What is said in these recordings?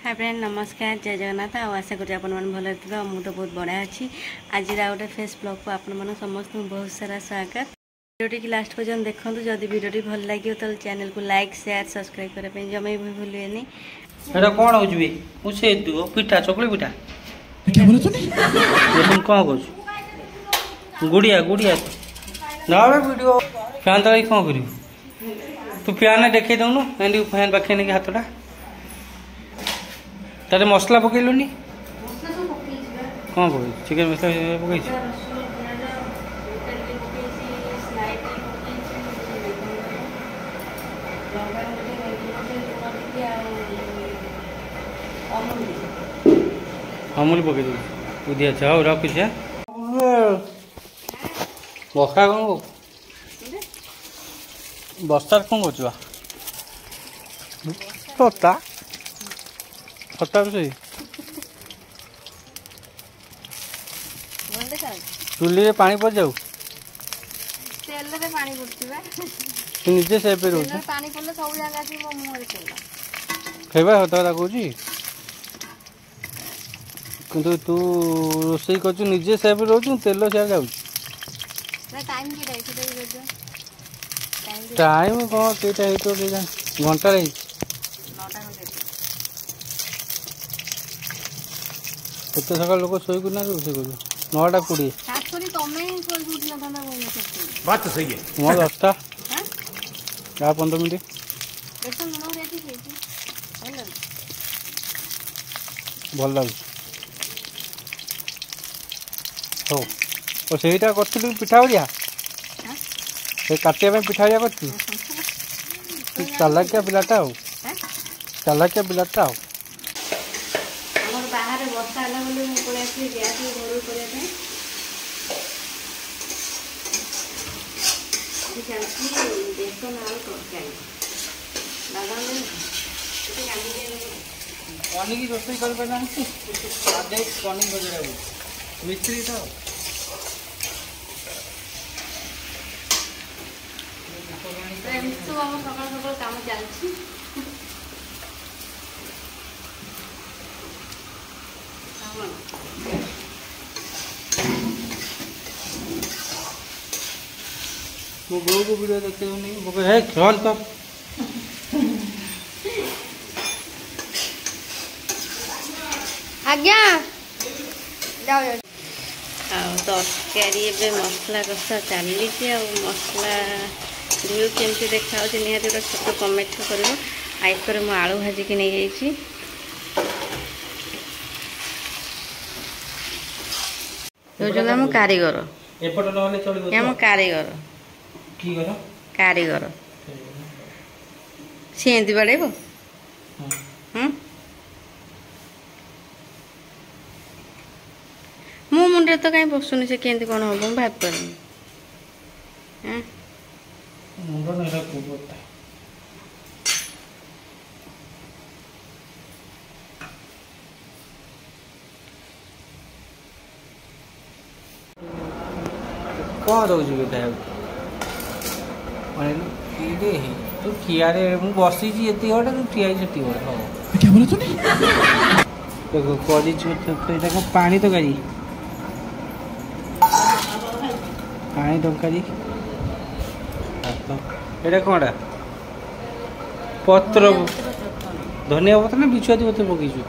Hi friend नमस्कार जय जगन्नाथ आशा करूँ आप भल थे मुझे तो बहुत बढ़िया अच्छी आज गोटे फेस ब्लॉग को आपण समस्त बहुत सारा स्वागत वीडियो की लास्ट पर्यटन देखूँ जदि वीडियो भल लगे तो चैनल को लाइक शेयर सब्सक्राइब करने जमे भी भूलें। एटा कौन हो जुबे मुझे पिठा चकली पिठा पिठा बोले तो नहीं तुम कौन कह गुड़िया गुड़िया ना वीडियो फैन तो कौन कर तू फैन देखे दौनु एंडी फैन पाखे नहीं हाथटा तारे मसला पकईलुनि कौन पकई चिकेन मसला पकई अमूल पकई बुद्धि अच्छा हौ रखुचे बसा कौन बस्तार कौन कर खता भी चुली पानी पड़ जाऊ तू निजे से पे रोज खाइबा हता कहूँ किंतु तू रोसई कर निजे से रोज तेल से जाऊ टाइम कौन कईटा घंटा एत सका लोक शोक ना रोसे कर 9टा 20 बात तो सही है मो 10टा 15 मिनट भल लगे हो और सहीटा कर पिठा भरिया काटिया पिठा भरिया कर चालाकिया पिलाटा हो चालाकिया पिलाटा हो बाहर वर्षा है बोले मुझे पड़े आसी गैस घर करने बेसन आलू तरकारी पनीर रोषे कर मिस्त्री तो सकाल सकाल काम चलती मो बो को वीडियो देखते नहीं वो है चल तो आज्ञा जाओ तरकारी ए मसला कषा चली मसला भिउ केमती देखा निहाती गोटे छोट कमेंट कर आइपर मु आलू भाजिकी नहीं जाइए कारीगर कारीगर कारीगर सी एमती बाड़े मो मुंडे तो कहीं पशुनी से केमती कौन हम भाव पारे कौन रोज खाया तू ठिया बसी एति गोटे तू ठिया से देखो कर पानी तरकारी पानी तरकारी एटा कौन पत्र धनिया पत्र ना बिछुआती पत्र पकईचु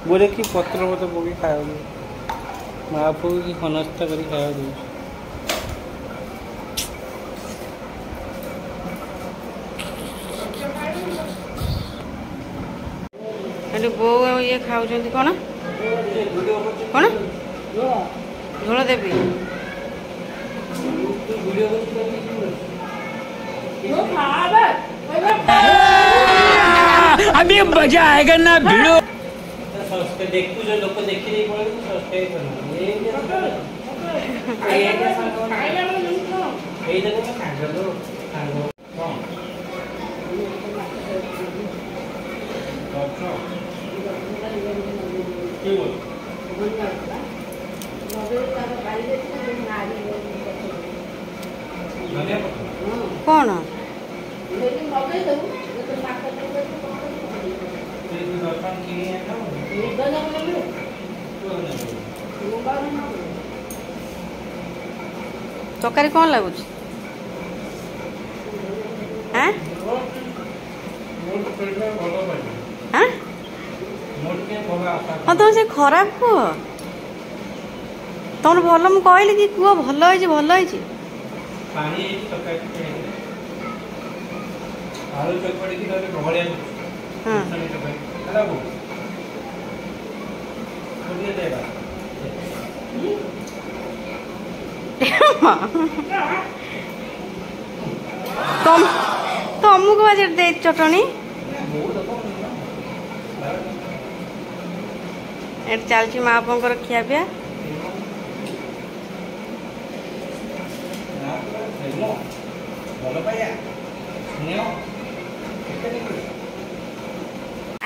बोले कि पत्र पत्र पकई खाया माँ पू की खनस्ता कर खाया दे बो ये खाऊ कौन कौन झोल देवी अभी मजा आएगा ना भिड़ो देखू जो लोग देखी नहीं पड़े कौन ତରକାରୀ କ'ଣ ଲାଗୁଛି? ହଁ ତମେ ସେ ଖରାପ କୁହ, ତମର ଭଲ। ମୁଁ କହିଲି କି କୁହ ଭଲ ହେଇଛି, ଭଲ ହେଇଛି। ତମକୁ ଆଜି ଚଟଣି ଏଠି ଚାଲିଛି ମା ବାପାଙ୍କର ଖିଆ ପିଆ।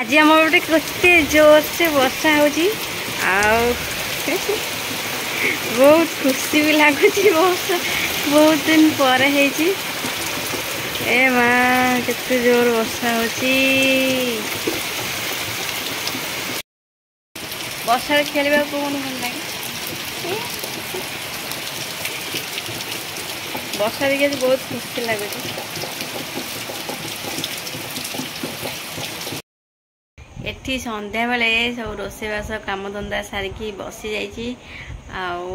ଆଜି ଆମର ଗୋଟେ କେତେ ଜୋରସେ ବର୍ଷା ହଉଛି, ଆଉ ବହୁତ ଖୁସି ବି ଲାଗୁଛି। ବହୁତ ଦିନ ପରେ ହେଇଛି। ଏ ମା କେତେ ଜୋର ବର୍ଷା ହଉଛି। ବର୍ଷାରେ ଖେଳିବାକୁ କ'ଣ ଭଲ ଲାଗେ? ବର୍ଷା ଦେଖି ଆଜି ବହୁତ ଖୁସି ଲାଗୁଛି। ଏଠି ସନ୍ଧ୍ୟାବେଳେ ସବୁ ରୋଷେଇବାସ କାମଧନ୍ଦା ସାରିକି ବସି ଯାଇଛି। ଆଉ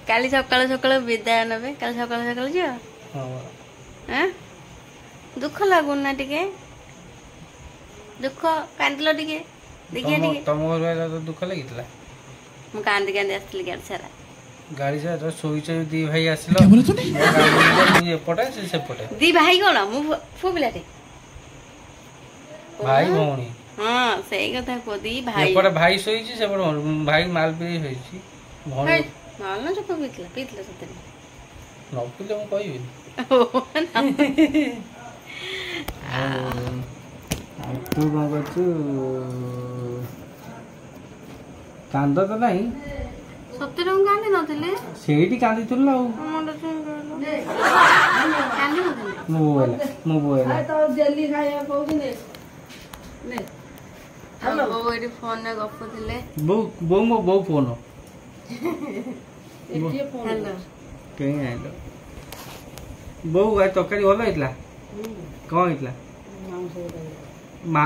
କାଲି ସକାଳୁ ସକାଳୁ ବିଦାୟ ନେବେ। କାଲି ସକାଳୁ ସକାଳୁ ଯିବ? ଦୁଃଖ ଲାଗୁନି ନା ଟିକେ? ଦୁଃଖ କାନ୍ଦିଲ ଟିକେ? ଦେଖିଆ ଟିକେ। ତମ ଘର ଦୁଃଖ ଲାଗିଥିଲା? ମୁଁ କାନ୍ଦି କାନ୍ଦି ଆସିଥିଲି ଗାଡ଼ି ସାରା। ଗାଡ଼ି ସାରା ଶୋଇଛ, ଦି ଭାଇ ଆସିଲ, ଏପଟେ ସେ ସେପଟେ। ଦି ଭାଇ କ'ଣ? ମୁଁ ପୁଅ ପିଲାଟେ। ଭାଇ ଭଉଣୀ? ହଁ ସେଇ କଥା କୁହ। ଦି ଭାଇ, ଏପଟେ ଭାଇ ଶୋଇଛି, ସେପଟେ ଭାଇ ମାଲ ପିଇ ଶୋଇଛି। ଭଉଣୀ ମାଲ ଚୋପ ପିଇଥିଲା ସତରେ? ନ ପିଇଲେ ମୁଁ କହିବିନି। ତୁ କ'ଣ କରୁଛୁ? କାନ୍ଦ ତ ନାହିଁ? ସତରେ ମୁଁ କାନ୍ଦି ନଥିଲି। ସେଇଠି କାନ୍ଦିଥିଲୁ ଆଉ। ମୁଁ ବୋଇଲା ଏଠି ଫୋନରେ ଗପୁଥିଲେ। ବୋଉ ମୋ ବୋଉ ଫୋନ କେହି ଆଇଲ। ବୋଉ ଆଜି ତରକାରୀ ଭଲ ହେଇଥିଲା? କ'ଣ ହେଇଥିଲା? ମା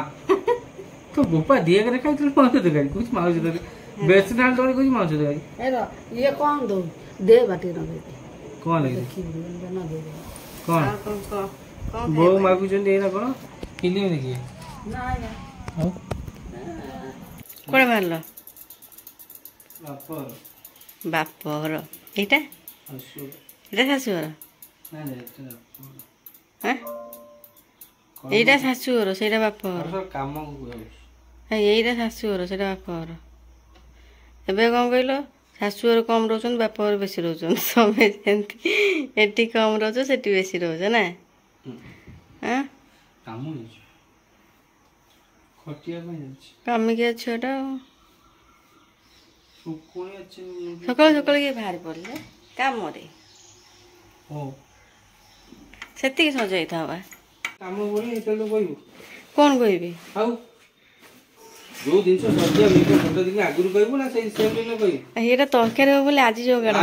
ତ ବୋପା ଦିଏକରେ ଖାଇଥିଲୁ ମାଉସ ତରକାରୀ? କହୁଛି ମାଉସ ତରକାରୀ। ବେଶୀ ନାଳ ତରକାରୀ କହୁଛି ମାଉସ ତରକାରୀ। ଇଏ କ'ଣ ଦଉ ଦେ ବାଟି ନଦେଇ କ'ଣ ଲାଗିଲା? କ'ଣ ବୋଉ ମାଗୁଛନ୍ତି? ଏଇନା କ'ଣ ଫିଲ୍ମ ଦେଖିବେ? କୁଆଡ଼େ ବାହାରିଲ? ବାପଘର। ଏଇଟା ଶାଶୁଘର? ଏଇଟା ଶାଶୁଘର, ସେଇଟା ବାପଘର। ଏଇଟା ଶାଶୁଘର, ସେଇଟା ବାପଘର। ଏବେ କ'ଣ କହିଲ, ଶାଶୁଘର କମ୍ ରହୁଛନ୍ତି, ବାପଘର ବେଶୀ ରହୁଛନ୍ତି। ତମେ ସେମିତି ଏଠି କମ୍ ରହୁଛ, ସେଠି ବେଶୀ ରହୁଛ ନା? କାମିକିଆ ଛୁଆଟା। ସକାଳୁ ସକାଳୁ କିଏ ବାହାରି ପଡ଼ିଲେ କାମରେ? ସେତିକି ସଜ ହେଇଥାଉ। କ'ଣ କହିବି? ଏଇଟା ତରକାରୀ ହବ ବୋଲି ଆଜି ଯୋଗାଡ଼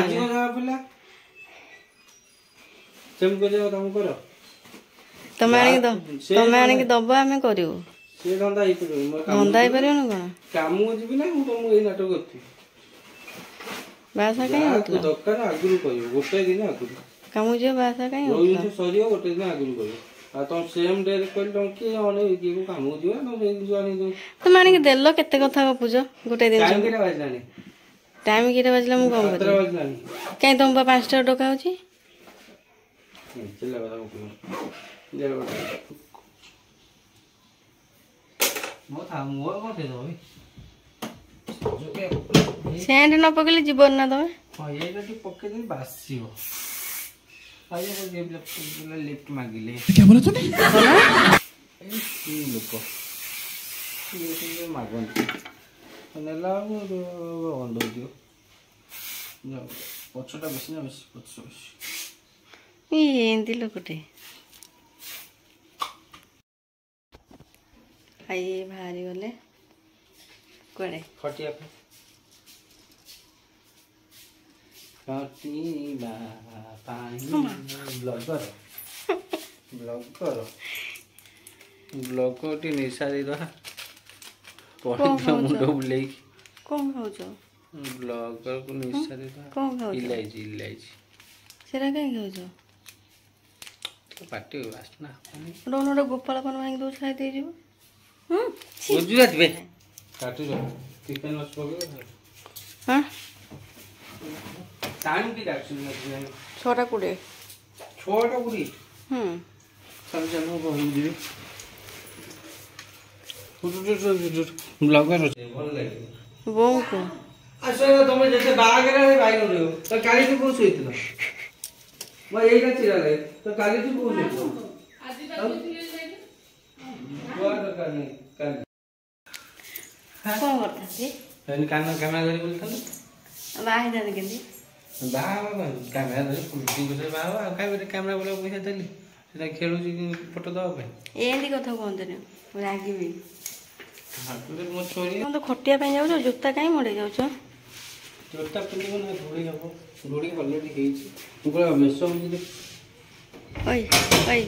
ତମେ ଆଣିକି ଦବ, ଆମେ କରିବୁ। ଧନ୍ଦା ହେଇପାରିବନି କ'ଣ? କାମକୁ ଯିବି ନା ମୁଁ ତମକୁ ଏଇ ନାଟକ କରିଥିଲି। ବାହାସା କାହିଁ ହଉଥିଲା? ଦରକାର ଆଗରୁ କହିବ, ଗୋଟେ ଦିନ ଆଗରୁ। କାମକୁ ଯିବ, ବାହାସା କାହିଁ ଯୋଉ ଜିନିଷ ସରିବ ଗୋଟେ ଦିନ ଆଗରୁ କହିବ। ଆଉ ତମ ସେମ୍ ଡେରେ କହିଲେ ତମ କିଏ ଅନେଇ କିଏ କାମକୁ ଯିବ? ତମ ସେଇ ଜିନିଷ ଆଣିକି ତମେ ଆଣିକି ଦେଲ, କେତେ କଥା ଗପୁଛ ଗୋଟେ ଦିନ। ଟାଇମ୍ କେତେ ବାଜିଲାଣି? ଟାଇମ୍ କେତେ ବାଜିଲା? ମୁଁ କ'ଣ କରିବି? କାହିଁ ତମ ବା 5ଟାରେ ଡକା ହଉଛି? ସେଣ୍ଟ ନ ପକେଇଲେ ଯିବନି ନା ତମେ? ପକେଇଦେବି ବାସିବ। লিফট মাগিলে লোক ମାଗନ୍ତି ନେଲା ବେଳକୁ ବନ୍ଦ ହେଇଯିବ। ପଛଟା ବେଶୀ ନା ବେଶୀ ପଛ ବେଶୀ ଏମିତି ଲୋକଟେ ଖାଇ ବାହାରି ଗଲେ କୁଆଡ଼େ ଖଟିବା ପାଇଁ ବ୍ଲଗର ଟିକେ ନିଶା ଦେଇଦବା ପଡ଼ିଯିବ ମୁଣ୍ଡ ବୁଲେଇକି କ'ଣ ଖାଉଛ ବ୍ଲଗରକୁ ନିଶା ଦେଇଦବା କ'ଣ ଖାଉଛ ଇଲାଇଚି ସେଟା କାହିଁ ଖାଉଛ ପାଟି ବାସ୍ନା ଗୋଟେ ଗୋପାଳ ପାନ ଭାଙ୍ଗି ଦେଉଛି ଖାଇ ଦେଇଯିବ ଗୁଜୁରାତି ବେ କାଟୁଛ ଚିକେନ ହଁ ଟାଇମ୍ କି ଡାକୁଛୁ 6:20 6:20 ଚାଲ ଚାଲ ଯିବି ବ୍ଲଗର ଭଲ ଲାଗିବ ବୋଉକୁ ଆସ ତମେ ଯେତେ ବାହାଘର ବାଇକ ରହିବ ତ କାଲି ତୁ କୋଉ ଶୋଇଥିଲ ମୁଁ ଏଇଟା ଚିରା ଲାଗେ ତ କାଲି ତୁ କୋଉ ଶୋଇଥିଲ କ'ଣ କରିଥାନ୍ତି କ୍ୟାମେରା ଧରି ବୁଲିଥାନ୍ତୁ ବାହା ହେଇଥାନ୍ତି କେମିତି ବାହା ହବା କ୍ୟାମେରା ଧରି ବାହା ହବା ଆଉ କାହିଁ କ୍ୟାମେରା ବୋଲା ପଇସା ଦେଲି ସେଟା ଖେଳୁଛି ଫଟୋ ଦେବା ପାଇଁ ଏମିତି କଥା କୁହନ୍ତୁନି ମୁଁ ରାଗିବି ମୋ ଛୁରୀ ତ ଖଟିବା ପାଇଁ ଯାଉଛ ଜୋତା କାହିଁ ମଡ଼େଇ ଯାଉଛ ଜୋତା ପିନ୍ଧିବ ନା ଧୂଳି ହବ ଧୂଳି ଅଲରେଡ଼ି ହେଇଛି ମୁଁ ବେଶ ଓଇ ଓଇ